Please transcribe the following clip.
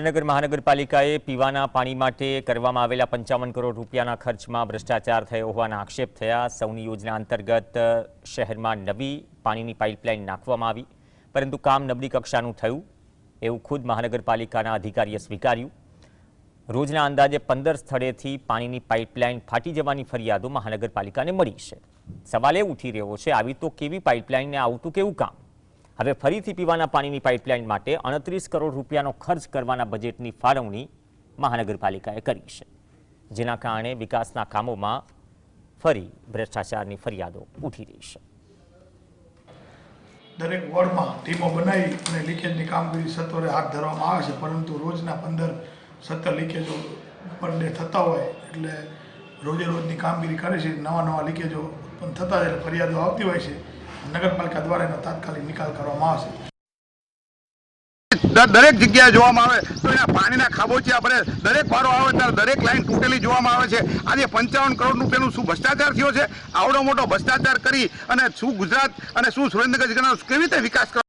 સુરેન્દ્રનગર મહાનગરપાલિકાએ પીવાના પાણી માટે કરવામાં આવેલા 55 કરોડ રૂપિયાના ખર્ચમાં ભ્રષ્ટાચાર થયો હોવાના આક્ષેપ થયા। સૌની યોજના અંતર્ગત શહેરમાં નવી પાણીની પાઇપલાઇન નાખવામાં આવી, પરંતુ કામ નબળી કક્ષાનું થયું એવું ખુદ મહાનગરપાલિકાના અધિકારીએ સ્વીકાર્યું। રોજના અંદાજે 15 સ્થળેથી પાણીની પાઇપલાઇન ફાટી જવાની ફરિયાદો મહાનગરપાલિકાને મળી છે। સવાલ એ ઉઠી રહ્યો છે, આવી તો કેવી પાઇપલાઇનને આવતું કેવું કામ? હવે ફરીથી પીવાના પાણીની પાઇપલાઇન માટે 29 કરોડ રૂપિયાનો ખર્ચ કરવાના બજેટની ફાળવણી મહાનગરપાલિકાએ કરી છે, જેના કારણે વિકાસના કામોમાં ફરી ભ્રષ્ટાચારની ફરિયાદો ઉઠી રહી છે। દરેક વોર્ડમાં ટીમો બનાવી અને લીકેજની કામગીરી સત્વરે હાથ ધરવામાં આવે છે, પરંતુ રોજના 15-17 લીકેજો પર ડે થતા હોય એટલે રોજની કામગીરી કરે છે। નવા લીકેજો ઉત્પન્ન થતા એટલે ફરિયાદો આવતી હોય છે। નગરપાલિકા દ્વારા એનો તાત્કાલિક નિકાલ કરવામાં આવશે। દરેક જગ્યાએ જોવામાં આવે તો એના પાણીના ખાબોચિયા ભરે, દરેક વારો આવે ત્યારે દરેક લાઈન તૂટેલી જોવામાં આવે છે। આજે 55 કરોડ રૂપિયાનું શું ભ્રષ્ટાચાર થયો છે? આવડો મોટો ભ્રષ્ટાચાર કરી અને શું ગુજરાત અને શું સુરેન્દ્રનગર જિલ્લાનો કેવી રીતે વિકાસ